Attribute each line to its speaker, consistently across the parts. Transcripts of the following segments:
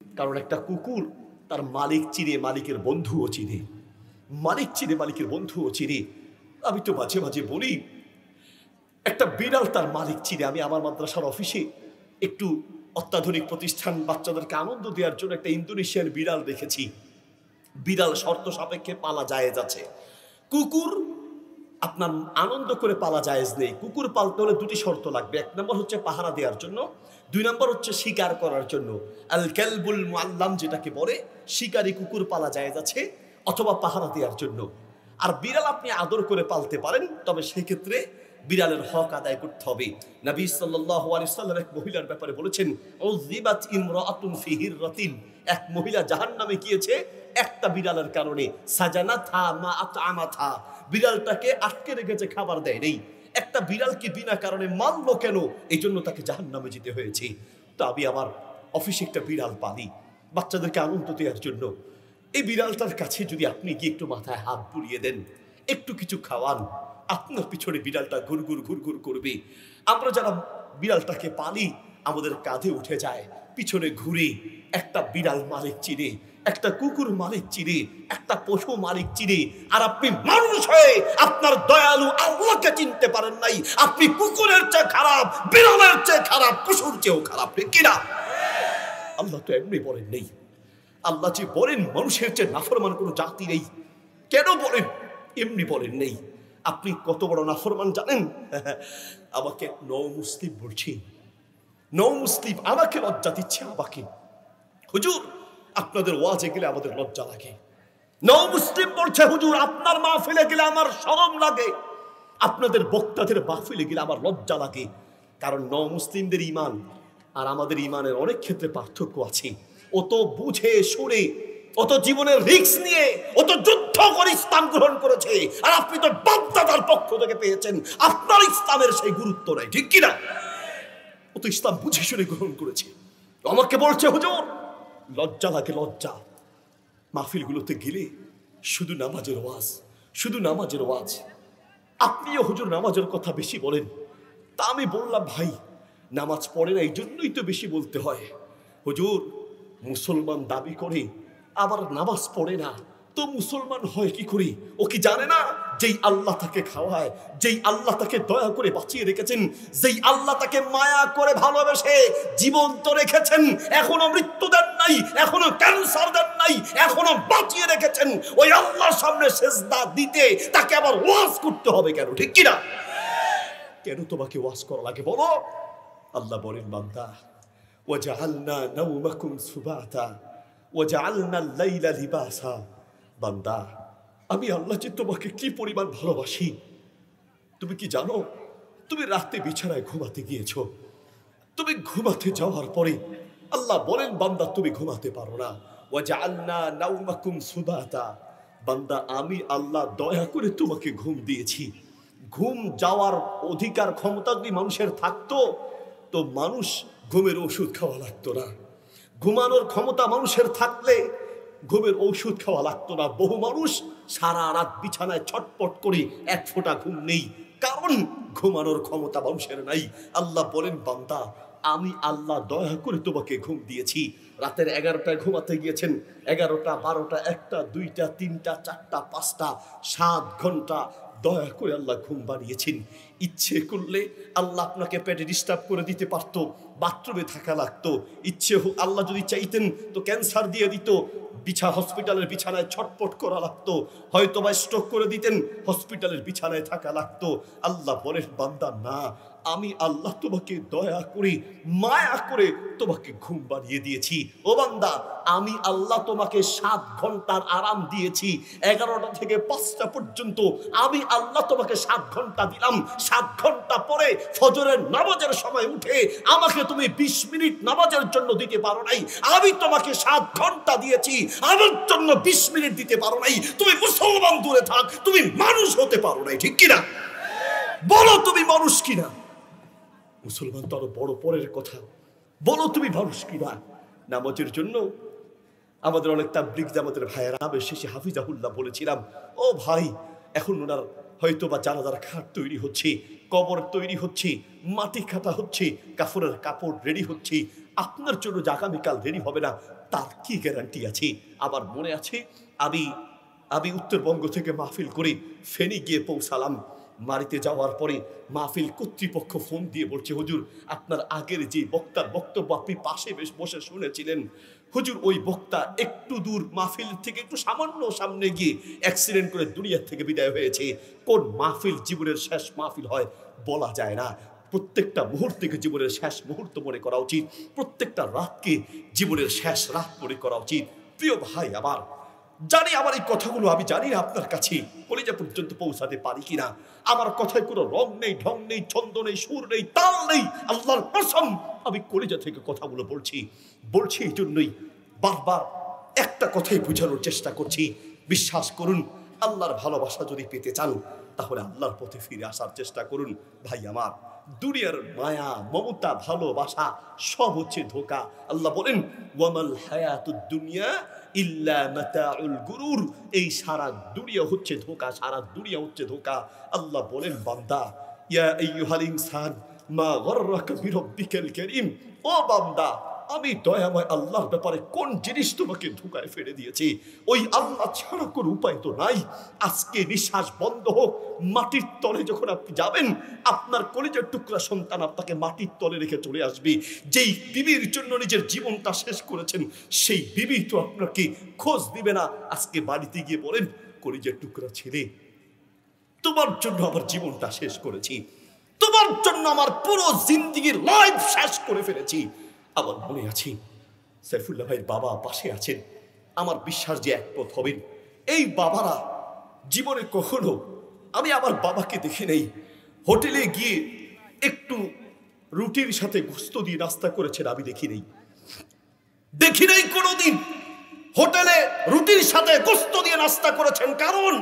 Speaker 1: কারণ একটা কুকুর তার মালিক চিনে, মালিকের বন্ধুও চিনে। মালিক চিনে, মালিকের বন্ধুও চিনে। আমি তো মাঝে মাঝে বলি, একটা বিড়াল তার মালিক চিনে। আমি আমার মাদ্রাসার অফিসে একটু অত্যাধুনিক প্রতিষ্ঠান, বাচ্চাদেরকে আনন্দ দেওয়ার জন্য একটা ইন্দোনেশিয়ান বিড়াল দেখেছি। বিড়াল শর্ত সাপেক্ষে পালা জায়েজ আছে। কুকুর আপনার আনন্দ করে পালা জায়েজ নেই। কুকুর পালতে হলে দুটি শর্ত লাগবে। এক নম্বর হচ্ছে পাহারা দেওয়ার জন্য, দুই নম্বর হচ্ছে শিকার করার জন্য। আল কালবুল মুআল্লাম যেটাকে বলে, শিকারী কুকুর পালা জায়েজ আছে, অথবা পাহারা দেওয়ার জন্য। আর বিড়াল আপনি আদর করে পালতে পারেন, তবে সেক্ষেত্রে বিড়ালের হক আদায় করতে হবে। নবী সাল্লাল্লাহু আলাইহি ওয়াসাল্লাম এক মহিলার ব্যাপারে বলেছেন, উযিবাত ইমরাআতুন ফি হিররাতিন, এক মহিলা জাহান্নামে গিয়েছে একটা বিড়ালের কারণে। সাজানাথা মা আতআমাথা, বিড়ালটাকে আটকে রেখেছে, খাবার দেয় নেই। একটা বিড়ালকে বিনা কারণে মারলো কেন? এই জন্য তাকে জাহান্নামে যেতে হয়েছে। তো আমি আমার অফিসে একটা বিড়াল পালি বাচ্চাদেরকে আনন্দ দেওয়ার জন্য। এই বিড়ালটার কাছে যদি আপনি গিয়ে একটু মাথায় হাত বুলিয়ে দেন, একটু কিছু খাওয়ান, আপনার পিছনে বিড়ালটা ঘুরঘুর ঘুরঘুর করবে। আমরা যারা বিড়ালটাকে পালি, আমাদের কাঁধে উঠে যায়, পিছনে ঘুরে। একটা বিড়াল মালিক চিনে, একটা কুকুর মালিক চিনে, একটা পশু মালিক চিনে। আর আপনি মানুষ হয়ে আপনার দয়ালু আল্লাহকে চিনতে পারেন নাই। আপনি কুকুরের চেয়ে খারাপ, বিড়ালের চেয়ে খারাপ, পশুর চেয়েও খারাপ, কিনা? আল্লাহ তো এমনি বলেন নেই। আল্লাহ যে বলেন মানুষের চেয়ে নাফরমান কোনো জাতি নেই, কেন বলেন? এমনি বলেন নেই। আপনি কত বড় নাফরমান জানেন? আমাকে নও মুসলিম বলছি, নও মুসলিম আমাকে লজ্জা দিচ্ছে। আমাকে হুজুর আপনাদের ওয়াজে গেলে আমাদের লজ্জা লাগে। নও মুসলিম বলছে, হুজুর আপনার মাহফিলে গেলে আমার শরম লাগে, আপনাদের বক্তাদের মাহফিলে গেলে আমার লজ্জা লাগে। কারণ নও মুসলিমদের ঈমান আর আমাদের ঈমানের অনেক ক্ষেত্রে পার্থক্য আছে। ও তো বুঝে শুনে, ও তো জীবনের রিস্ক নিয়ে, ও তো যুদ্ধ করে ইসলাম গ্রহণ করেছে। আর আপনি তো বাপদাদার পক্ষ থেকে পেয়েছেন, আপনার ইসলামের সেই গুরুত্ব নাই, ঠিক কিনা? ও তো ইসলাম বুঝে শুনে গ্রহণ করেছে। আমাকে বলছে হুজুর লজ্জা লাগে, লজ্জা। মাহফিলগুলোতে গেলে শুধু নামাজের ওয়াজ, শুধু নামাজের ওয়াজ। আপনিও হুজুর নামাজের কথা বেশি বলেন। তা আমি বললাম, ভাই নামাজ পড়ে না, এই জন্যই তো বেশি বলতে হয়। হুজুর মুসলমান দাবি করে আবার নামাজ পড়ে না, তো মুসলমান হয় কি করে? ও কি জানে না যেই আল্লাহ তাকে খাওয়ায়, যেই আল্লাহ তাকে দয়া করে বাঁচিয়ে রেখেছেন, যেই আল্লাহ তাকে মায়া করে ভালোবেসে জীবন্ত রেখেছেন, এখনো মৃত্যু দেন নাই, এখনো ক্যান্সার দেন নাই, এখনো বাঁচিয়ে রেখেছেন, ওই আল্লাহর সামনে সেজদা দিতে তাকে আবার ওয়াজ করতে হবে কেন, ঠিক কিনা? কেন তোমাকে ওয়াজ করা লাগে বলো? আল্লাহ বলেন, বান্দা ওয়াজআলনা নাওমাকুম সুবাতা ওয়াজআলনা আল-লাইলা লিবাসা। বান্দা আমি আল্লাহ যে তোমাকে কি পরিমাণ ভালোবাসি তুমি কি জানো? তুমি রাতে বিছানায় ঘুমাতে গিয়েছো, তুমি ঘুমাতে যাওয়ার পরে আল্লাহ বলেন, বান্দা তুমি ঘুমাতে পারো না, ওয়াজআলনা নাওমাকুম সুবাতা। বান্দা আমি আল্লাহ দয়া করে তোমাকে ঘুম দিয়েছি। ঘুম যাওয়ার অধিকার ক্ষমতা যদি মানুষের থাকতো, তো মানুষ ঘুমের ওষুধ খাওয়া লাগতো না। ঘুমানোর ক্ষমতা মানুষের থাকলে ঘুমের ঔষধ খাওয়া লাগতো না। বহু মানুষ সারা রাত বিছানায় ছটপট করে এক ফোঁটা ঘুম নেই, কারণ ঘুমানোর ক্ষমতা মানুষের নাই। আল্লাহ বলেন, বান্দা আমি আল্লাহ দয়া করে তোমাকে ঘুম দিয়েছি। রাতের 11টায় ঘুমাতে গিয়েছেন, 11টা 12টা 1টা 2টা 3টা 4টা 5টা 7 ঘন্টা দয়া করে আল্লাহ ঘুম বানিয়েছেন। ইচ্ছে করলে আল্লাহ আপনাকে পেটে ডিস্টার্ব করে দিতে পারতো, বাথরুমে থাকা লাগতো। ইচ্ছে আল্লাহ যদি চাইতেন তো ক্যান্সার দিয়ে দিত, হসপিটালের বিছানায় ছটপট করা লাগতো, হয়তো বা স্ট্রোক করে দিতেন, হসপিটালের বিছানায় থাকা লাগতো। আল্লাহ বলেন, বান্দা না, আমি আল্লাহ তোমাকে দয়া করে মায়া করে তোমাকে ঘুম বানিয়ে দিয়েছি। ও বান্দা আমি আল্লাহ তোমাকে 7 ঘন্টার আরাম দিয়েছি। 11টা থেকে 5টা পর্যন্ত আমি আল্লাহ তোমাকে 7 ঘন্টা দিলাম। 7 ঘন্টা পরে ফজরের নামাজের সময় উঠে আমাকে তুমি 20 মিনিট নামাজের জন্য দিতে পারো নাই। আমি তোমাকে 7 ঘন্টা দিয়েছি, আমার জন্য 20 মিনিট দিতে পারো নাই। তুমি মুসলমান দূরে থাক, তুমি মানুষ হতে পারো নাই, ঠিক কিনা? বলো তুমি মানুষ কিনা? মুসলমান তো আরো বড় পরের কথা, বলো তুমি মানুষ কিনা? নামাজের জন্য আমাদের অনেক তাবলীগ জামাতের ভাইয়েরা শেষে হাফিজাহুল্লাহ বলেছিলাম, ও ভাই এখন ওনার হয়তো বা জানাজার খাট তৈরি হচ্ছে, কবর তৈরি হচ্ছে, মাটি কাটা হচ্ছে, কাফনের কাপড় রেডি হচ্ছে, আপনার জন্য যে আগামীকাল রেডি হবে না তার কি গ্যারান্টি আছে? আমার মনে আছে আমি আমি উত্তরবঙ্গ থেকে মাহফিল করে ফেনী গিয়ে পৌঁছালাম। বাড়িতে যাওয়ার পরে মাহফিল কর্তৃপক্ষ ফোন দিয়ে বলছে, হুজুর আপনার আগের যে বক্তার বক্তব্য আপনি পাশে বেশ বসে শুনেছিলেন, হুজুর ওই বক্তা একটু দূর মাহফিল থেকে একটু সামান্য সামনে গিয়ে অ্যাক্সিডেন্ট করে দুনিয়া থেকে বিদায় হয়েছে। কোন মাহফিল জীবনের শেষ মাহফিল হয় বলা যায় না। প্রত্যেকটা মুহূর্তকে জীবনের শেষ মুহূর্ত মনে করা উচিত, প্রত্যেকটা রাতকে জীবনের শেষ রাত মনে করা উচিত। প্রিয় ভাই আমার, জানি আমার এই কথাগুলো আমি জানি না আপনার কাছে কলিজা পর্যন্ত পৌঁছাতে পারি কিনা। আমার কথায় কোনো রং নেই, ঢং নেই, ছন্দ নেই, সুর নেই, তাল নেই। আল্লাহর কসম আমি কলিজা থেকে কথাগুলো বলছি এই জন্যই বারবার একটা কথাই বোঝানোর চেষ্টা করছি। বিশ্বাস করুন, আল্লাহর ভালোবাসা যদি পেতে চান তাহলে আল্লাহর পথে ফিরে আসার চেষ্টা করুন। ভাই আমার, দুনিয়ার মায়া, মমতা, ভালোবাসা সব হচ্ছে ধোঁকা। আল্লাহ বলেন, ওয়ামাল হায়াতুদ দুনিয়া ইল্লা মাতাউল গুরুর। এই সারা দুনিয়া হচ্ছে ধোঁকা, সারা দুনিয়া হচ্ছে ধোঁকা। আল্লাহ বলেন, বান্দা, ইয়া আইয়ুহাল ইনসান মা গররাকা বিরব্বিকাল কারীম। ও বান্দা, আমি দয়াময় আল্লাহর ব্যাপারে কোন জিনিস তোমাকে ধোঁকায় ফেলে দিয়েছি? ওই আল্লাহ ছাড়া কোনো উপায় তো নাই। আজকে নিঃশ্বাস বন্ধ হোক, মাটির তলে যখন আপনি যাবেন, আপনার কলিজার টুকরা সন্তান আপনাকে মাটির তলে রেখে চলে আসবে। যেই বিবির জন্য নিজের জীবনটা শেষ করেছেন, সেই বিবি তো আপনাকে খোঁজ দিবে না। আজকে বাড়িতে গিয়ে বলেন, কলিজার টুকরা ছেলে, তোমার জন্য আমার জীবনটা শেষ করেছি, তোমার জন্য আমার পুরো জিন্দেগির লাইফ শেষ করে ফেলেছি। আমার মনে আছে সাইফুল্লাহ ভাইয়ের বাবা পাশে আছেন, আমার বিশ্বাস যে একমত হবেন। এই বাবারা জীবনে কখনো আমি আমার বাবাকে দেখে নেই হোটেলে গিয়ে একটু রুটির সাথে গোস্ত দিয়ে নাস্তা করেছেন, আমি দেখি নেই কোনোদিন হোটেলে রুটির সাথে গোস্ত দিয়ে নাস্তা করেছেন। কারণ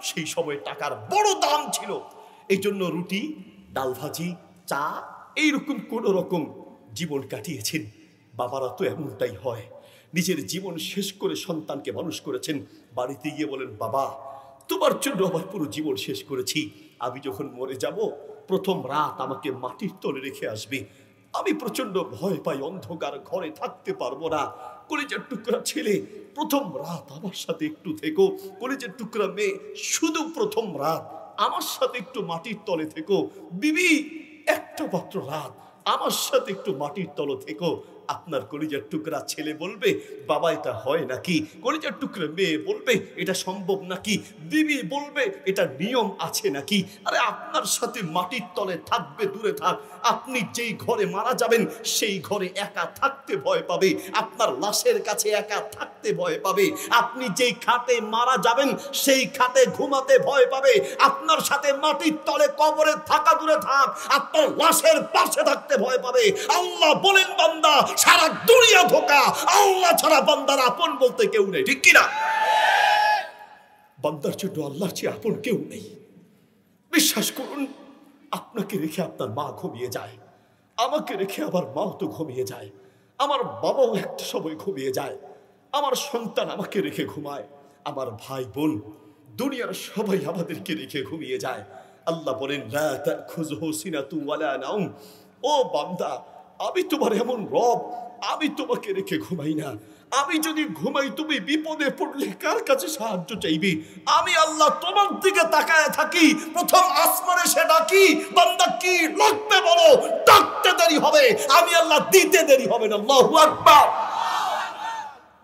Speaker 1: সেই সময় টাকার বড় দাম ছিল, এই জন্য রুটি, ডাল ভাজি, চা এইরকম কোন রকম জীবন কাটিয়েছেন। বাবারা তো এমনটাই হয়, নিজের জীবন শেষ করে সন্তানকে মানুষ করেছেন। বাড়িতে গিয়ে বলেন, বাবা তোমার জন্য আমার পুরো জীবন শেষ করেছি। আমি যখন মরে যাব, প্রথম রাত আমাকে মাটির তলে রেখে আসবে। আমি প্রচন্ড ভয় পাই, অন্ধকার ঘরে থাকতে পারবো না। কলিজার টুকরা ছেলে, প্রথম রাত আমার সাথে একটু থেকো। কলিজার টুকরা মেয়ে, শুধু প্রথম রাত আমার সাথে একটু মাটির তলে থেকো। বিবি, একটা মাত্র রাত আমার সাথে একটু মাটির তলে থেকো। আপনার কলিজার টুকরা ছেলে বলবে, বাবা এটা হয় নাকি? কলিজার টুকরা মেয়ে বলবে, এটা সম্ভব নাকি? বিবি বলবে, এটা নিয়ম আছে নাকি? আরে আপনার সাথে মাটির তলে থাকবে দূরে থাক, আপনি যেই ঘরে মারা যাবেন সেই ঘরে একা থাকতে ভয় পাবে, আপনার লাশের কাছে একা থাকতে ভয় পাবে। আপনি যেই খাটে মারা যাবেন সেই খাটে ঘুমাতে ভয় পাবে। আপনার সাথে মাটির তলে কবরে থাকা দূরে থাক, আপনার লাশের পাশে থাকতে ভয় পাবে। আল্লাহ বলেন, বান্দা সারা দুনিয়া ধোঁকা, আল্লাহ ছাড়া বান্দার আপন বলতে কেউ নেই, ঠিক কিনা? বান্দার জন্য আল্লাহর চেয়ে আপন কেউ নেই। বিশ্বাস করুন, আপনাকে রেখে আপনার মা ঘুমিয়ে যায়, আমাকে রেখে আমার মাও তো ঘুমিয়ে যায়, আমার বাবাও একটা সময় ঘুমিয়ে যায়, আমার সন্তান আমাকে রেখে ঘুমায়, আমার ভাই বোন দুনিয়ার সবাই আমাদেরকে রেখে ঘুমিয়ে যায়। আল্লাহ বলেন, লা তাখুযুহু সিনাতুন ওয়ালা নাওম। ও বান্দা, আমি তোমার এমন রব, আমি তোমাকে রেখে ঘুমাই না। আমি যদি ঘুমাই, তুমি বিপদে পড়লে কার কাছে সাহায্য চাইবি? আমি আল্লাহ তোমার দিকে তাকায় থাকি, প্রথম আসমানে সে ডাকি, বান্দা কি লাগবে বলো, ডাকতে দেরি হবে, আমি আল্লাহ দিতে দেরি হবে না। আল্লাহু আকবার।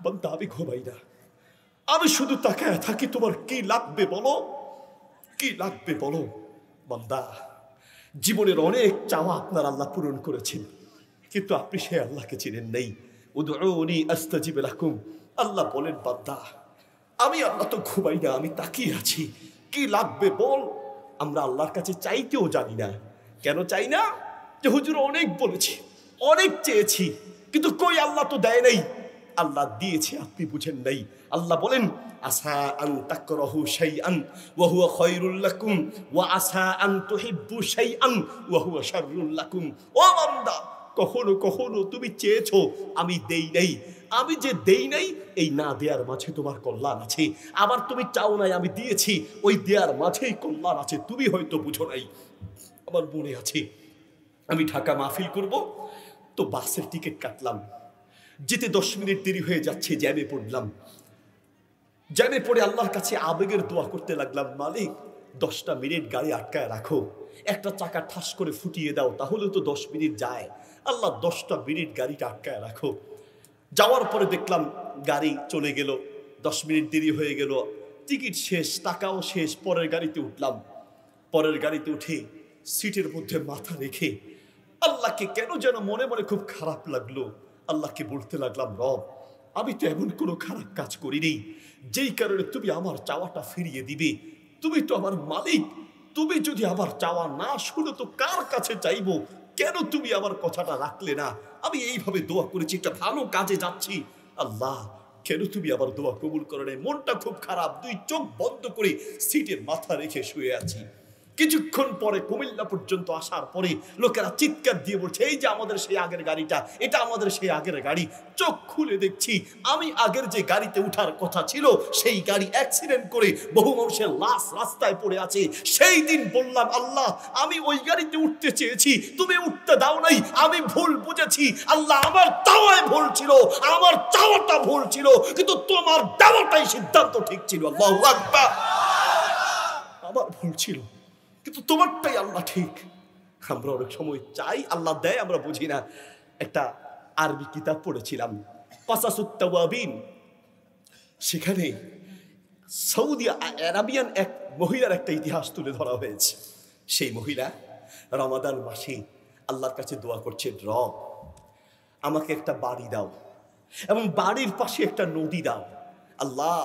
Speaker 1: বান্দা আমি ঘুমাই না, আমি শুধু তাকায় থাকি, তোমার কি লাগবে বলো, কি লাগবে বলো। বান্দা, জীবনের অনেক চাওয়া আপনার আল্লাহ পূরণ করেছেন, কিন্তু আপনি সে আল্লাহকে চিনেন নেই। উদউনি আস্তাজিব লাকুম। আল্লাহ বলেন, বান্দা আমি আল্লাহ তো ঘুমাই না, আমি তাকিয়ে আছি, কি লাগবে বল। আমরা আল্লাহর কাছে চাইতেও জানি না। কেন চাই না? যে হুজুর অনেক বলেছি, অনেক চেয়েছি, কিন্তু কই আল্লাহ তো দেয় নাই। আল্লাহ দিয়েছে, আপনি বুঝেন নাই। আল্লাহ বলেন, আসা আন তাকরাহু শাইআন ওয়া হুয়া খায়রুল লাকুম ওয়া আসা আন তুহিব্বু শাইআন ওয়া হুয়া শাররুল লাকুম। ও বান্দা, কখনো কখনো তুমি চেয়েছো, আমি দেই নাই। আমি যে দেই নাই, এই না দেয়ার মাঝে তোমার কল্যাণ আছে। আবার তুমি চাও নাই, আমি দিয়েছি, ওই দেয়ার মাঝেই কল্যাণ আছে, তুমি হয়তো বুঝো নাই। আমার মনে আছে, আমি ঢাকা মাহফিল করব, তো বাসের টিকিট কাটলাম। যেতে 10 মিনিট দেরি হয়ে যাচ্ছে, জ্যামে পড়লাম। জ্যামে পড়ে আল্লাহর কাছে আবেগের দোয়া করতে লাগলাম, মালিক 10টা মিনিট গাড়ি আটকায় রাখো, একটা চাকা ঠাস করে ফুটিয়ে দাও, তাহলে তো 10 মিনিট যায়। আল্লাহ 10টা মিনিট গাড়িটা আটকায় রাখো। যাওয়ার পরে দেখলাম গাড়ি চলে গেল, 10 মিনিট দেরি হয়ে গেল, টিকিট শেষ, টাকাও শেষ। পরের গাড়িতে উঠলাম। পরের গাড়িতে উঠে সিটের মধ্যে মাথা রেখে আল্লাহকে কেন যেন মনে মনে খুব খারাপ লাগলো। আল্লাহকে বলতে লাগলাম, রব, আমি তো এমন কোনো খারাপ কাজ করিনি যেই কারণে তুমি আমার চাওয়াটা ফিরিয়ে দিবে। তুমি তো আমার মালিক, তুমি যদি আমার চাওয়া না শুনো তো কার কাছে চাইবো? কেন তুমি আমার কথাটা রাখলে না? আমি এইভাবে দোয়া করেছি, একটা ভালো কাজে যাচ্ছি, আল্লাহ কেন তুমি আমার দোয়া কবুল করো নাই? মনটা খুব খারাপ, 2 চোখ বন্ধ করে সিটে মাথা রেখে শুয়ে আছি। কিছুক্ষণ পরে কুমিল্লা পর্যন্ত আসার পরে লোকেরা চিৎকার দিয়ে বলছে, এই যে আমাদের সেই আগের গাড়িটা, এটা আমাদের সেই আগের গাড়ি। চোখ খুলে দেখছি আমি আগের যে গাড়িতে উঠার কথা ছিল সেই গাড়ি অ্যাক্সিডেন্ট করে বহু মানুষের লাশ রাস্তায় পড়ে আছে। সেই দিন বললাম, আল্লাহ আমি ওই গাড়িতে উঠতে চেয়েছি, তুমি উঠতে দাও নাই, আমি ভুল বুঝেছি। আল্লাহ আমার চাওয়ায় ভুল ছিল, আমার চাওয়াটা ভুল ছিল, কিন্তু তোমার দেওয়াটাই সিদ্ধান্ত ঠিক ছিল। আল্লাহু আকবার। আমার ভুল ছিল কিন্তু তোমারটাই আল্লাহ ঠিক। আমরা অনেক সময় চাই আল্লাহ দেয়, আমরা বুঝি না। একটা আরবি কিতাব পড়েছিলাম, কাসাসুত তাওয়াবিন, সেখানে সৌদি আরাবিয়ান এক মহিলার একটা ইতিহাস তুলে ধরা হয়েছে। সেই মহিলা রমাদান মাসে আল্লাহর কাছে দোয়া করছেন, রব আমাকে একটা বাড়ি দাও এবং বাড়ির পাশে একটা নদী দাও। আল্লাহ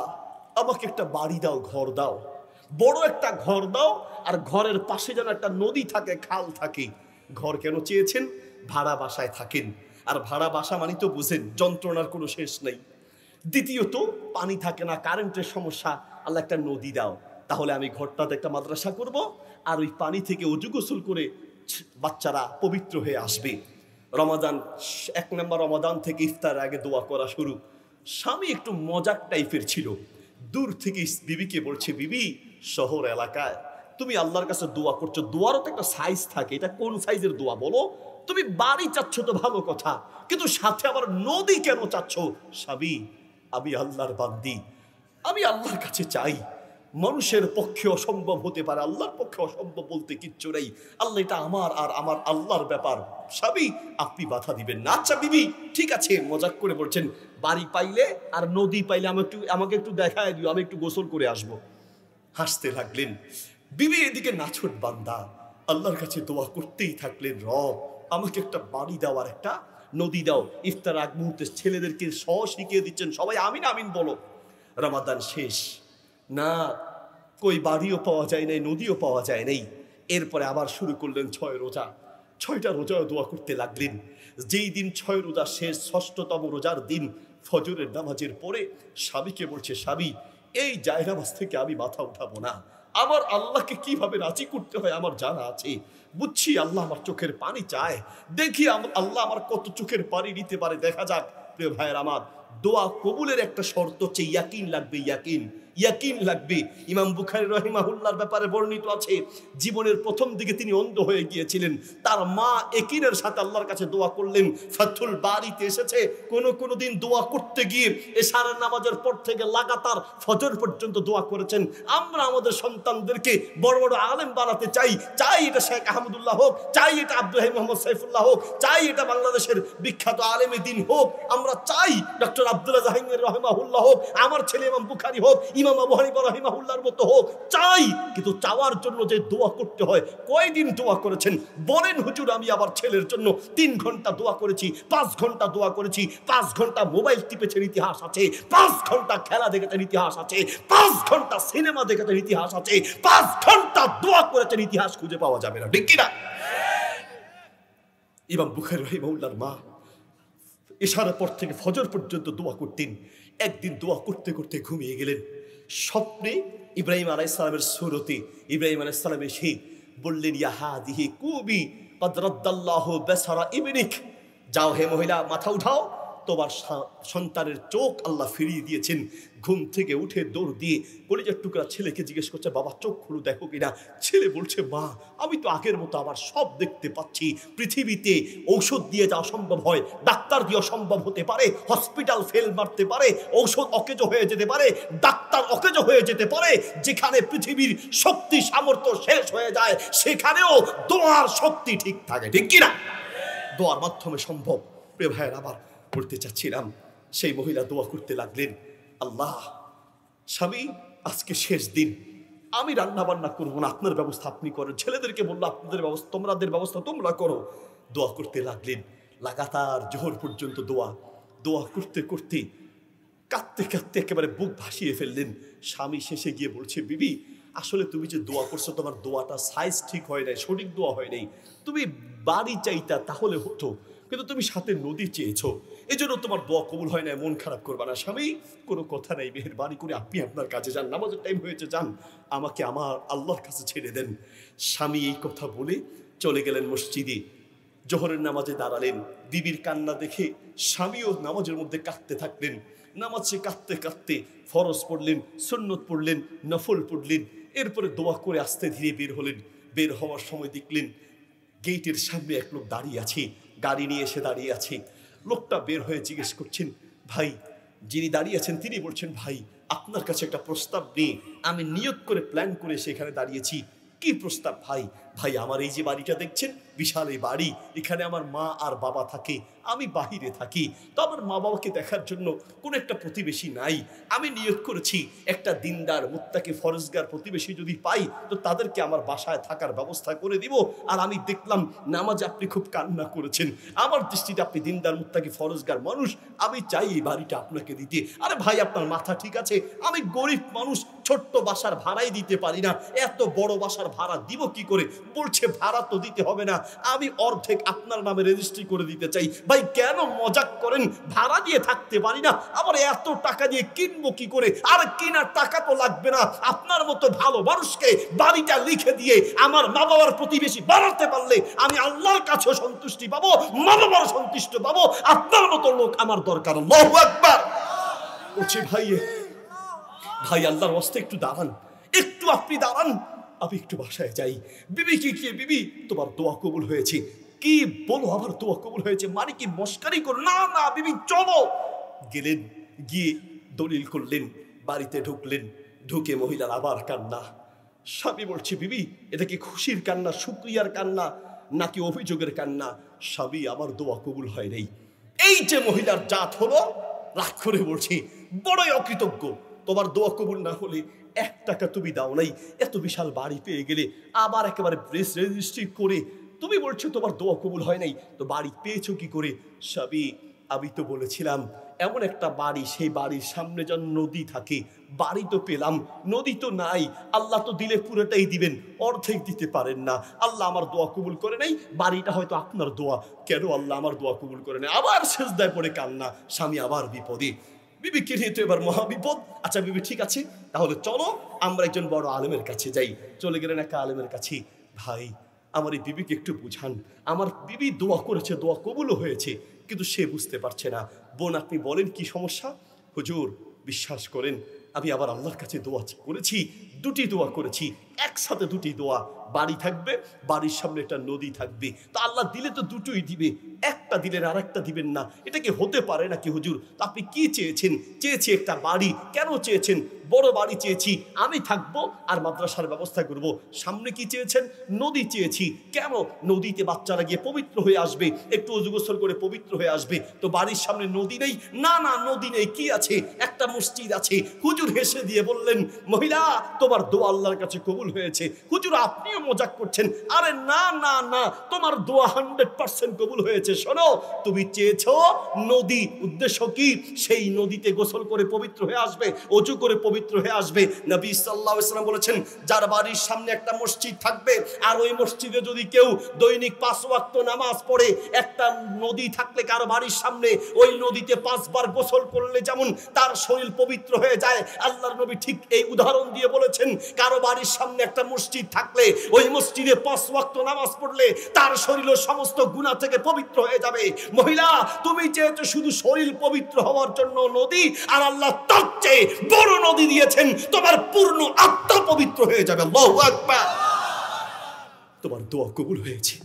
Speaker 1: আমাকে একটা বাড়ি দাও, ঘর দাও, বড় একটা ঘর দাও, আর ঘরের পাশে যেন একটা নদী থাকে, খাল থাকে। ঘর কেন চেয়েছেন? ভাড়া বাসায় থাকেন, আর ভাড়া বাসা মানে তো বুঝেন যন্ত্রণার কোনো শেষ নেই। দ্বিতীয়ত পানি থাকে না, কারেন্টের সমস্যা। আল্লাহ একটা নদী দাও, তাহলে আমি ঘরটাতে একটা মাদ্রাসা করব, আর ওই পানি থেকে ওযু গোসল করে বাচ্চারা পবিত্র হয়ে আসবে। রমাদান 1 নম্বর রমাদান থেকে ইফতার আগে দোয়া করা শুরু। স্বামী একটু মজাক টাইপের ছিল, দূর থেকে বিবিকে বলছে, বিবি শহর এলাকায় তুমি আল্লাহর কাছে দোয়া করছো, দোয়ারও তো একটা সাইজ থাকে, এটা কোন সাইজের দোয়া বলো? তুমি বাড়ি চাচ্ছ তো ভালো কথা, কিন্তু সাথে আবার নদী কেন চাচ্ছ? স্বামী আমি আল্লাহর বান্দি, আমি আল্লাহর কাছে চাই। মানুষের পক্ষে অসম্ভব হতে পারে, আল্লাহর পক্ষে অসম্ভব বলতে কিচ্ছু নেই। আল্লাহ এটা আমার আর আমার আল্লাহর ব্যাপার, স্বামী আপনি বাধা দিবেন না। আচ্ছা বিবি ঠিক আছে, মজাক করে বলছেন, বাড়ি পাইলে আর নদী পাইলে আমাকে একটু দেখায় দিও, আমি একটু গোসল করে আসবো। হাসতে লাগলেন। বিবি এদিকে নাছোট বান্দা আল্লাহর কাছে দোয়া করতেই থাকলেন, রব আমাকে একটা বাড়ি দাও আর একটা নদী দাও। ইফতার আগ মুহূর্তে ছেলেদেরকে শিখিয়ে দিচ্ছেন, সবাই আমিন আমিন বলো। রমাদান শেষ, না কই বাড়িও পাওয়া যায় নাই, নদীও পাওয়া যায় নাই। এরপরে আবার শুরু করলেন 6 রোজা। 6টা রোজায় দোয়া করতে লাগলেন। যেই দিন 6 রোজা শেষ, 6তম রোজার দিন ফজরের নামাজের পরে স্বামীকে বলছে, স্বামী এই জায়নামাজ থেকে আমি মাথা উঠাবো না, আমার আল্লাহকে কিভাবে রাজি করতে হয় আমার জানা আছে। বুঝছি আল্লাহ আমার চোখের পানি চায়, দেখি আল্লাহ আমার কত চোখের পানি নিতে পারে, দেখা যাক। প্রিয় ভাইয়ের আমার, দোয়া কবুলের একটা শর্ত হচ্ছে ইয়াকিন লাগবে, ইয়াকিন লাগবে। ইমাম বুখারী রাহিমাহুল্লাহর ব্যাপারে বর্ণিত আছে, জীবনের প্রথম দিকে তিনি অন্ধ হয়ে গিয়েছিলেন, তার মা ইয়াকিনের সাথে আল্লাহর কাছে দোয়া করলেন। ফাথুল বারিতে এসেছে, কোনো দিন দোয়া করতে গিয়ে এশারের নামাজের পর থেকে লাগাতার ফজর পর্যন্ত দোয়া করেছেন। আমরা আমাদের সন্তানদেরকে বড় বড় আলেম বানাতে চাই, এটা শেখ আহমদুল্লাহ হোক, চাই এটা আব্দুল হাই মোহাম্মদ সাইফুল্লাহ হোক, চাই এটা বাংলাদেশের বিখ্যাত আলেমে দ্বীন হোক, আমরা চাই ডক্টর আব্দুল্লাহ জাহাঙ্গীর রাহিমাহুল্লাহ হোক, আমার ছেলে ইমাম বুখারী হোক, ইমাম আবু হানিফা রাহিমাহুল্লাহর মতো হোক, চাই। কিন্তু চাওয়ার জন্য যে দোয়া করতে হয়, কয়দিন দোয়া করেছেন বলেন? হুজুর আমি আমার ছেলের জন্য 3 ঘন্টা দোয়া করেছি, 5 ঘন্টা দোয়া করেছি, 5 ঘন্টা মোবাইল টিপেছেন, ইতিহাস আছে, 5 ঘন্টা খেলা দেখেছেন, ইতিহাস আছে, 5 ঘন্টা সিনেমা দেখেছেন, ইতিহাস আছে, 5 ঘন্টা দোয়া করেছেন, ইতিহাস খুঁজে পাওয়া যাবে না, ঠিক কিনা? ইমাম বুখারী রাহিমাহুল্লাহর মা ইশারার পর থেকে ফজর পর্যন্ত দোয়া করতেন। একদিন দোয়া করতে করতে ঘুমিয়ে গেলেন। স্বপ্নে ইব্রাহিম আলাইহিস সালামের সুরতে ইব্রাহিম আলাইহিস সালাম এসে বললেন, ইয়া হাদিহি কুবি কদ রাদ্দাল্লাহু বাসারা ইবনিক, যাও হে মহিলা মাথা উঠাও, তোমার সন্তানের চোখ আল্লাহ ফিরিয়ে দিয়েছেন। ঘুম থেকে উঠে দৌড় দিয়ে কলিজার টুকরা ছেলেকে জিজ্ঞেস করছে, বাবা চোখ খুলো দেখো কিনা। ছেলে বলছে, মা আমি তো আগের মতো আবার সব দেখতে পাচ্ছি। পৃথিবীতে ঔষধ দিয়ে যা অসম্ভব হয়, ডাক্তার দিয়ে অসম্ভব হতে পারে, হসপিটাল ফেল মারতে পারে, ঔষধ অকেজো হয়ে যেতে পারে, ডাক্তার অকেজো হয়ে যেতে পারে। যেখানে পৃথিবীর শক্তি সামর্থ্য শেষ হয়ে যায়, সেখানেও দোয়ার শক্তি ঠিক থাকে, ঠিক কিনা? দোয়ার মাধ্যমে সম্ভব। প্রিয় ভাইয়ের, আবার বলতে চাচ্ছিলাম, সেই মহিলা দোয়া করতে লাগলেন, আল্লাহ স্বামী আজকে শেষ দিন, আমি রান্না বান্না করবো না, আপনার ব্যবস্থা আপনি করেন। ছেলেদেরকে বললো আপনাদের ব্যবস্থা, তোমাদের ব্যবস্থা তোমরা করো। দোয়া করতে লাগলেন লাগাতার জোহর পর্যন্ত। দোয়া করতে করতে কাঁদতে কাঁদতে একেবারে বুক ভাসিয়ে ফেললেন। স্বামী শেষে গিয়ে বলছে, বিবি আসলে তুমি যে দোয়া করছো, তোমার দোয়াটা সাইজ ঠিক হয় নাই, সঠিক দোয়া হয় নাই। তুমি বাড়ি চাইতা তাহলে হতো, কিন্তু তুমি সাথে নদী চেয়েছো, এই জন্য তোমার দোয়া কবুল হয় না। মন খারাপ করবা না স্বামী, কোনো কথা নেই, মেহেরবানি করে আপনি আপনার কাজে যান, নামাজের টাইম হয়েছে, যান, আমাকে আমার আল্লাহর কাছে ছেড়ে দেন। স্বামী এই কথা বলে চলে গেলেন মসজিদে, জোহরের নামাজে দাঁড়ালেন। বিবির কান্না দেখে স্বামীও নামাজের মধ্যে কাঁদতে থাকলেন। নামাজে কাঁদতে কাঁদতে ফরজ পড়লেন, সুন্নত পড়লেন, নফল পড়লেন, এরপরে দোয়া করে আস্তে ধীরে বের হলেন। বের হওয়ার সময় দেখলেন গেটের সামনে এক লোক দাঁড়িয়ে আছে, গাড়ি নিয়ে এসে দাঁড়িয়ে আছে। লোকটা বের হয়ে জিজ্ঞেস করছেন, ভাই, যিনি দাঁড়িয়ে আছেন তিনি বলছেন, ভাই আপনার কাছে একটা প্রস্তাব নিয়ে আমি নিয়ত করে প্ল্যান করে সেখানে দাঁড়িয়েছি। কি প্রস্তাব ভাই? ভাই আমার এই যে বাড়িটা দেখছেন, বিশাল এই বাড়ি, এখানে আমার মা আর বাবা থাকে, আমি বাহিরে থাকি। তো আমার মা বাবাকে দেখার জন্য কোনো একটা প্রতিবেশী নাই। আমি নিয়ত করেছি একটা দিনদার মুত্তাকি ফরজগার প্রতিবেশী যদি পাই, তো তাদেরকে আমার বাসায় থাকার ব্যবস্থা করে দিব। আর আমি দেখলাম নামাজে আপনি খুব কান্না করেছেন, আমার দৃষ্টিতে আপনি দিনদার মুত্তাকি ফরজগার মানুষ, আমি চাই এই বাড়িটা আপনাকে দিতে। আরে ভাই আপনার মাথা ঠিক আছে? আমি গরিব মানুষ, ছোট্ট বাসার ভাড়াই দিতে পারি না, এত বড় বাসার ভাড়া দিব কি করে? বলছে ভাড়া তো দিতে হবে না, আমি অর্ধেক আপনার নামে রেজিস্ট্রি করে দিতে চাই। ভাই কেন মজাক করেন? ভাড়া দিয়ে থাকতে পারি না, আবার এত টাকা দিয়ে কিনবো কি করে? আর কেনার টাকা তো লাগবে না, আপনার মতো ভালো মানুষকে বাড়িটা লিখে দিয়ে আমার মা বাবার প্রতিবেশী বানাতে পারলে আমি আল্লাহর কাছেও সন্তুষ্টি পাবো, মা বাবার সন্তুষ্ট পাবো। আপনার মতো লোক আমার দরকার। আল্লাহু আকবার। বলছে ভাই আল্লাহর ওয়াস্তে একটু দাঁড়ান, একটু আপনি দাঁড়ান, আমি একটু বাসায় যাই। বিবি কি বিবি তোমার দোয়া কবুল হয়েছে। কি বলো আবার দোয়া কবুল হয়েছে? মানে কি মস্কারি করো? না না বিবি চলো। গেলেন, গিয়ে দলিল করলেন, বাড়িতে ঢুকলেন, ঢুকে মহিলার আবার কান্না। স্বামী বলছে, বিবি এটা কি খুশির কান্না, শুকরিয়ার কান্না, নাকি অভিযোগের কান্না? স্বামী আমার দোয়া কবুল হয় নাই। এই যে মহিলার জাত হলো, রাগ করে বলছি, বড়ই অকৃতজ্ঞ। তোমার দোয়া কবুল না হলে 1 টাকা তুমি দাও নাই, এত বিশাল বাড়ি পেয়ে গেলে, আবার একেবারে রেজিস্ট্রি করে তুমি বলছো তোমার দোয়া কবুল হয় নাই, তো বাড়ি পেয়েছো কি করে? স্বামী আমি তো বলেছিলাম এমন একটা বাড়ি, সেই বাড়ির সামনে যেন নদী থাকে। বাড়ি তো পেলাম, নদী তো নাই। আল্লাহ তো দিলে পুরোটাই দিবেন, অর্ধেক দিতে পারেন না। আল্লাহ আমার দোয়া কবুল করে নাই, বাড়িটা হয়তো আপনার দোয়া, কেন আল্লাহ আমার দোয়া কবুল করে নাই? আবার সেজদায় পড়ে কান্না। স্বামী আবার বিপদে। বিবিকে নিয়ে তো এবার মহা বিপদ। আচ্ছা বিবি ঠিক আছে, তাহলে চলো আমরা একজন বড় আলেমের কাছে যাই। চলে গেলেন একটা আলেমের কাছে। ভাই আমার এই বিবিকে একটু বুঝান, আমার বিবি দোয়া করেছে, দোয়া কবুলও হয়েছে, কিন্তু সে বুঝতে পারছে না। বোন আপনি বলেন কি সমস্যা? হুজুর বিশ্বাস করেন আমি আবার আল্লাহর কাছে দোয়া করেছি, 2টি দোয়া করেছি, একসাথে 2টি দোয়া। বাড়ি থাকবে, বাড়ির সামনে একটা নদী থাকবে, তো আল্লাহ দিলে তো 2টোই দিবে, একটা দিলেন আর একটা দিবেন না, এটা কি হতে পারে নাকি হুজুর? তো আপনি কি চেয়েছেন? চেয়েছি একটা বাড়ি। কেন চেয়েছেন? বড় বাড়ি চেয়েছি, আমি থাকবো আর মাদ্রাসার ব্যবস্থা করব। সামনে কি চেয়েছেন? নদী চেয়েছি। কেন? নদীতে বাচ্চারা গিয়ে পবিত্র হয়ে আসবে, একটু ওযু গোসল করে পবিত্র হয়ে আসবে। তো বাড়ির সামনে নদী নেই? না না নদী নেই, কি আছে? একটা মসজিদ আছে। হুজুর হেসে দিয়ে বললেন, মহিলা তোমার দোয়া আল্লাহর কাছে কবুল হয়েছে। হুজুর আপনিও মজাক করছেন? আরে না না না, তোমার দোয়া 100% কবুল হয়েছে। শোনো, তুমি চেয়েছো নদী, উদ্দেশ্য কি? সেই নদীতে গোসল করে পবিত্র হয়ে আসবে, ওযু করে পবিত্র হয়ে আসবে। নবী সাল্লাল্লাহু আলাইহি ওয়াসাল্লাম বলেছেন, যার বাড়ির সামনে একটা মসজিদ থাকবে, আর ওই মসজিদে যদি কেউ দৈনিক 5 ওয়াক্ত নামাজ পড়ে, একটা নদী থাকলে কারো বাড়ির সামনে, ওই নদীতে 5 বার গোসল করলে যেমন তার শরীর পবিত্র হয়ে যায়, আল্লাহর নবী ঠিক এই উদাহরণ দিয়ে বলেছেন, কারো বাড়ির সামনে সামনে একটা মসজিদ থাকলে ওই মসজিদে 5 ওয়াক্ত নামাজ পড়লে তার শরীর সমস্ত গুনাহ থেকে পবিত্র হয়ে যাবে। মহিলা, তুমি চেয়েছো শুধু শরীর পবিত্র হওয়ার জন্য নদী, আর আল্লাহ তার চেয়ে বড় নদী দিয়েছেন, তোমার পূর্ণ আত্মা পবিত্র হয়ে যাবে। আল্লাহু আকবার। তোমার দোয়া কবুল হয়েছে,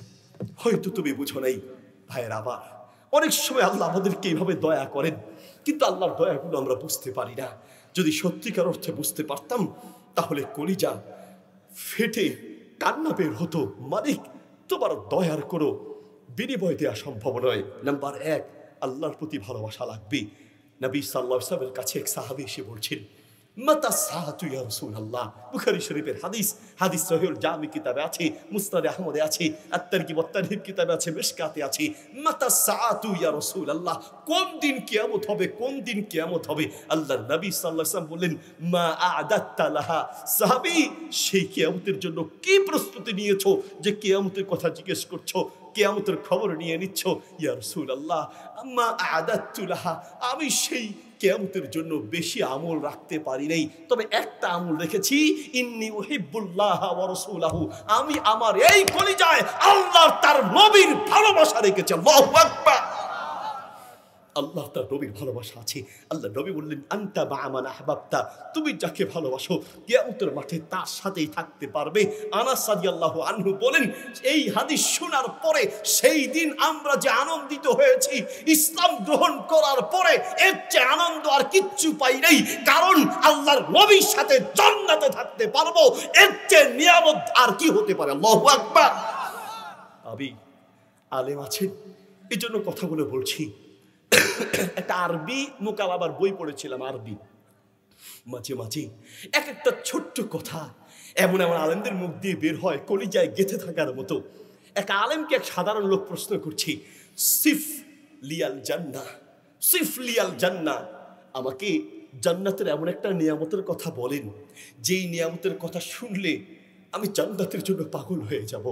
Speaker 1: হয়তো তুমি বুঝো নাই। ভাইয়ের আবার অনেক সময় আল্লাহ আমাদেরকে এইভাবে দয়া করেন, কিন্তু আল্লাহর দয়াগুলো আমরা বুঝতে পারি না। যদি সত্যিকার অর্থে বুঝতে পারতাম তাহলে কলিজা ফেটে কান্না বের হতো। মালিক, তোমার দয়ার কোনো বিনিময় দেওয়া সম্ভব নয়। নাম্বার 1, আল্লাহর প্রতি ভালোবাসা লাগবে। নবী সাল্লাল্লাহু আলাইহি ওয়াসাল্লামের কাছে এক সাহাবী এসে বলছেন, মাতা সাহাতু ইয়া রাসূলুল্লাহ। বুখারী শরীফের হাদিস, হাদিস সহিহুল জামি কিতাবে আছে, মুসনাদ আহমদে আছে, আত-তারগিব ওয়াত তারহিব কিতাবে আছে, মিশকাতে আছে। মাতা সাহাতু ইয়া রাসূলুল্লাহ, কোন দিন কিয়ামত হবে, কোন দিন কিয়ামত হবে? আল্লাহর নবী সাল্লাল্লাহু আলাইহি ওয়াসাল্লাম বললেন, মা আ'দাত্তা লাহা। সাহাবী, সেই কিয়ামতের জন্য কি প্রস্তুতি নিয়েছো যে কিয়ামতের কথা জিজ্ঞেস করছো, কিয়ামতের খবর নিয়ে নিচ্ছ? ইয়া রাসূলুল্লাহ, মা আ'দাত্তু লাহা, আমি সেই কিয়ামতের জন্য বেশি আমল রাখতে পারি নাই, তবে একটা আমল রেখেছি, ইন্নী উহিব্বুল্লাহ ওয়া রাসূলাহু, আমি আমার এই কলিজায় আল্লাহ তার নবীর ভালোবাসা রেখেছি। আল্লাহু আকবার। আল্লাহ তার নবীর ভালোবাসা আছে। আল্লাহ নবী বললেন, আনতা মা'a মান আহবাবতা, তুমি যাকে ভালোবাসো কিয়ামতের মাঠে তার সাথেই থাকতে পারবে। আনাস রাদিয়াল্লাহু আনহু বলেন, এই হাদিস শোনার পরে সেই দিন আমরা যে আনন্দিত হয়েছি ইসলাম গ্রহণ করার পরে, এর চেয়ে আনন্দ আর কিচ্ছু পাই নাই। কারণ আল্লাহর নবীর সাথে জান্নাতে থাকতে পারবো, এর চেয়ে নিয়ামত আর কি হতে পারে? আল্লাহু আকবার। আমি আলেম আছেন, এই জন্য কথাগুলো বলছি। একটা আরবি মুকালাবার বই পড়েছিলাম, আরবি। মাঝে মাঝে এক একটা ছোট্ট কথা এমন এমন আলেমদের মুখ দিয়ে বের হয়, কলিজায় গেঁথে থাকার মতো। এক আলেমকে এক সাধারণ লোক প্রশ্ন করছে, সিফ লিয়াল জান্নাহ, সিফ লিয়াল জান্নাহ, আমাকে জান্নাতের এমন একটা নিয়ামতের কথা বলেন যেই নিয়ামতের কথা শুনলে আমি জান্নাতের জন্য পাগল হয়ে যাব,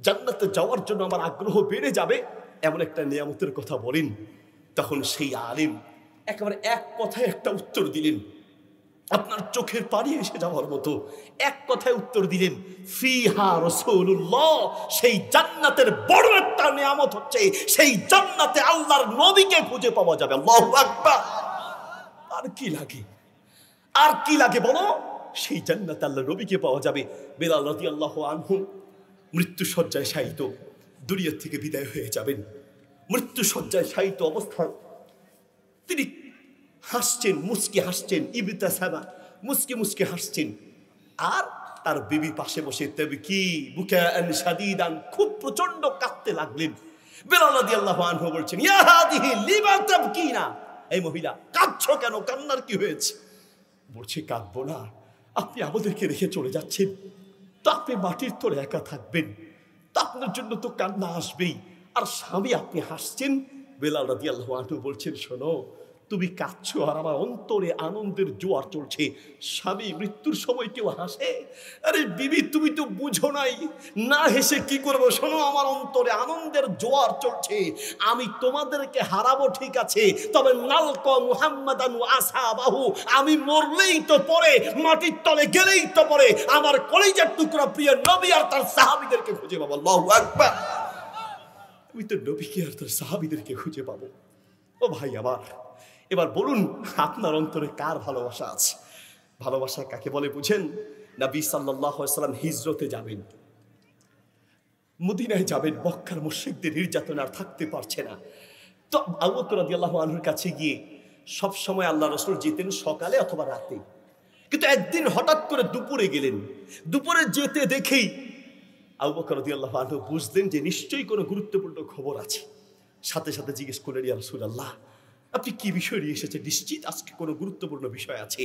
Speaker 1: জান্নাতে যাওয়ার জন্য আমার আগ্রহ বেড়ে যাবে, এমন একটা নিয়ামতের কথা বলেন। তখন সেই আলেম একেবারে এক কথায় একটা উত্তর দিলেন, আপনার চোখের পানি এসে যাওয়ার মতো এক কথায় উত্তর দিলেন, ফিহা রাসূলুল্লাহ, সেই জান্নাতের বড় একটা নিয়ামত হচ্ছে সেই জান্নাতে আল্লাহর নবীকে খুঁজে পাওয়া যাবে। আল্লাহু আকবার। আর কি লাগে, আর কি লাগে বলো? সেই জান্নাতে আল্লাহর নবীকে পাওয়া যাবে। বেলাল রাদিয়াল্লাহু আনহু মৃত্যু শয্যায় শায়িত, দুনিয়া থেকে বিদায় হয়ে যাবেন। মৃত্যু শয্যায় শায়িত অবস্থায় তিনি হাসছেন, মুস্কি হাসছেন, ইবতাসামা, মুস্কি মুস্কি হাসছেন। আর তার বিবি পাশে বসে তাবকি বুকাআন শাদীদান, খুব প্রচন্ড কাঁদতে লাগলেন। বেলাল রাদিয়াল্লাহু আনহু বলছেন, ইয়া হাদিহি লিমা তাবকিনা, এই মহিলা কাঁদছো কেন, কান্নার কি হয়েছে? বলছে, কাঁদবো না, আপনি আমাদেরকে রেখে চলে যাচ্ছেন, তো আপনি মাটির তলে একা থাকবেন, তো আপনার জন্য তো কান্না আসবেই। আর স্বামী আপনি হাসছেন। বেলাল রাদিয়াল্লাহু আনহু বলছেন, শোনো, তুমি কাঁদছো আর আমার অন্তরে আনন্দের জোয়ার চলছে। স্বামী মৃত্যুর সময় কেউ হাসে? আরে বিবি, তুমি তো বুঝো নাই, না হেসে কি করবো? শোনো, আমার অন্তরে আনন্দের জোয়ার চলছে। আমি তোমাদেরকে হারাবো ঠিক আছে, তবে নালকা মুহাম্মাদান ওয়া আসহাবাহু, আমি মরলেই তো পরে, মাটির তলে গেলেই তো পরে আমার কলিজার টুকরা প্রিয় নবী আর তার সাহাবীদেরকে খুঁজে পাবো। আল্লাহু আকবার। আমি তো নবীকে আর তার সাহাবীদেরকে খুঁজে পাবো। ও ভাই আমার, এবার বলুন, আপনার অন্তরে কার ভালোবাসা আছে? ভালোবাসা কাকে বলে বুঝেন? নবী সাল্লাল্লাহু আলাইহি ওয়াসাল্লাম হিজরতে যাবেন, মদিনায় যাবেন, মক্কার মুশরিকদের নির্যাতন আর থাকতে পারছে না। তো আবু বকর রাদিয়াল্লাহু আনহুর কাছে গিয়ে সব সময় আল্লাহ রাসূল যেতেন সকালে অথবা রাতে, কিন্তু একদিন হঠাৎ করে দুপুরে গেলেন। দুপুরে যেতে দেখেই আবু বকর রাদিয়াল্লাহু আনহু বুঝলেন যে নিশ্চয়ই কোনো গুরুত্বপূর্ণ খবর আছে। সাথে সাথে জিজ্ঞেস করলেন, ইয়া রাসূলুল্লাহ, আপনি কি বিষয় নিয়ে এসেছেন? নিশ্চিত আজকে কোনো গুরুত্বপূর্ণ বিষয় আছে।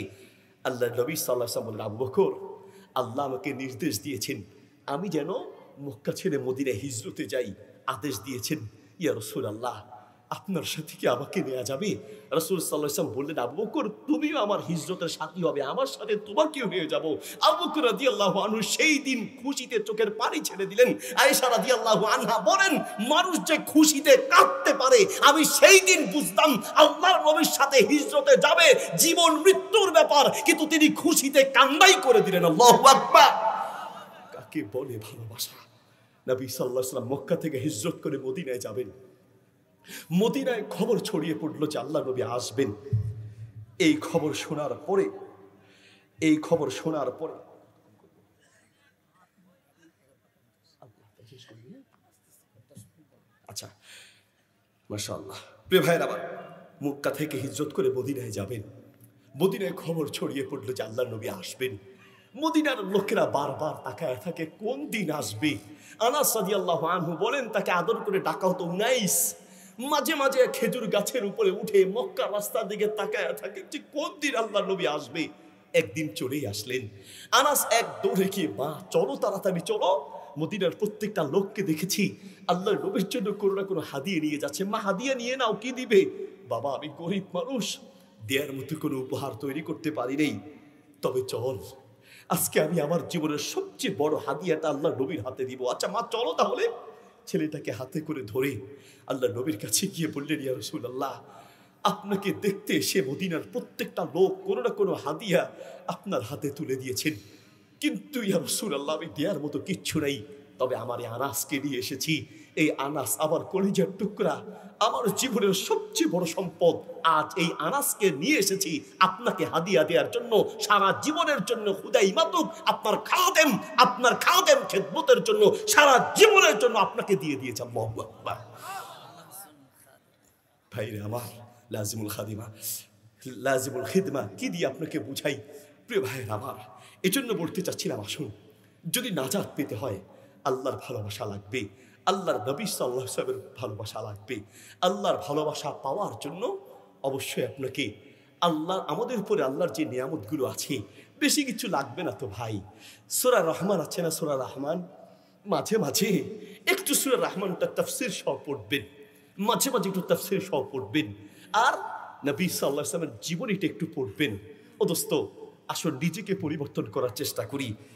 Speaker 1: আল্লাহর নবী সাল্লাল্লাহু আলাইহি ওয়াসাল্লাম বললেন, আবু বকর, আল্লাহ আমাকে নির্দেশ দিয়েছেন আমি যেন মক্কা ছেড়ে মদিনায় হিজরতে যাই, আদেশ দিয়েছেন। ইয়া রাসূলুল্লাহ, আপনার সাথে কি আমাকে নেওয়া যাবে? রাসূল সাল্লাল্লাহু আলাইহি ওয়াসাল্লাম বললেন, আবু বকর, তুমিও আমার হিজরতের সাথী হবে, আমার সাথে তোমাকেও হয়ে যাব। আবু বকর রাদিয়াল্লাহু আনহু সেই দিন খুশিতে চোখের পানি ছেড়ে দিলেন। আয়েশা রাদিয়াল্লাহু আনহা বলেন, মানুষ যে খুশিতে কাঁদতে পারে, আমি সেই দিন বুঝতাম আল্লাহর নবীর সাথে হিজরতে যাবে জীবন মৃত্যুর ব্যাপার, কিন্তু তিনি খুশিতে কান্নাই করে দিলেন। আল্লাহু আকবার। কাকে বলে ভালোবাসা। নবী সাল্লাল্লাহু আলাইহি ওয়াসাল্লাম মক্কা থেকে হিজরত করে মদিনায় যাবেন। মদিনায় খবর ছড়িয়ে পড়লো যে আল্লাহ নবী আসবেন। এই খবর শোনার পরে আচ্ছা, মাশাআল্লাহ, প্রিয় ভাইয়ের আমার, মক্কা থেকে হিজরত করে মদিনায় যাবেন। মদিনায় খবর ছড়িয়ে পড়লো যে আল্লাহ নবী আসবেন। মদিনার লোকেরা বারবার তাকায় থাকে কোন দিন আসবে। আনাস রাদিয়াল্লাহু আনহু বলেন তাকে আদর করে ডাকা হতো উনাইস। মাঝে মাঝে খেজুর গাছের উপরে উঠে মক্কা রাস্তার দিকে তাকায় থাকে যে কোন দিন আল্লাহ নবী আসবে। একদিন চলেই আসলেন। আনাস এক দৌড়ে গিয়ে, মা চলো তাড়াতাড়ি চলো, মদিনার প্রত্যেকটা লোককে দেখেছি আল্লাহ নবীর জন্য কোনো না কোনো হাদিয়া নিয়ে যাচ্ছে। মা হাদিয়া নিয়ে নাও, কি দিবে? বাবা আমি গরিব মানুষ, দেওয়ার মতো কোনো উপহার তৈরি করতে পারি নেই, তবে চল আজকে আমি আমার জীবনের সবচেয়ে বড় হাদিয়াটা আল্লাহ নবীর হাতে দিব। আচ্ছা মা চলো তাহলে। ছেলেটাকে হাতে করে ধরে আল্লাহ নবীর কাছে গিয়ে বললেন, ইয়া রাসূলুল্লাহ, আপনাকে দেখতে এসে মদিনার প্রত্যেকটা লোক কোনো না কোনো হাদিয়া আপনার হাতে তুলে দিয়েছেন, কিন্তু ইয়া রাসূলুল্লাহ আমি দেওয়ার মতো কিচ্ছু নেই, তবে আমার এই আনাসকে নিয়ে এসেছি। এই আনাস আমার কলিজার টুকরা, আমার জীবনের সবচেয়ে বড় সম্পদ। আজ এই আনাসকে নিয়ে এসেছি আপনাকে হাদিয়া দেওয়ার জন্য, সারা জীবনের জন্য খুদাই মাতুক আপনার খাদেম খেদমতের জন্য সারা জীবনের জন্য আপনাকে দিয়ে দিয়েছে। আল্লাহু আকবার। ভাইরে আমার, লাজিমুল খাদিমা, লাজিমুল খিদমা কি দিয়ে আপনাকে বুঝাই? প্রিয় ভাইয়ের আমার, এজন্য বলতে চাচ্ছিলাম, আসুন যদি নাজাত পেতে হয় আল্লাহর ভালোবাসা লাগবে, আল্লাহর নবী সাল্লাল্লাহু আলাইহি ওয়াসাল্লামের ভালোবাসা লাগবে। আল্লাহর ভালোবাসা পাওয়ার জন্য অবশ্যই আপনাকে আমাদের উপরে আল্লাহর যে নিয়ামতগুলো আছে, বেশি কিছু লাগবে না তো ভাই। সূরা রহমান আছে না, সূরা রহমান, মাঝে মাঝে একটু সূরা রহমানটা তাফসীর সহ পড়বেন, মাঝে মাঝে একটু তাফসীর সহ পড়বেন, আর নবী সাল্লাল্লাহু আলাইহি ওয়াসাল্লামের জীবনীটা একটু পড়বেন। ও দোস্ত, আসলে নিজেকে পরিবর্তন করার চেষ্টা করি।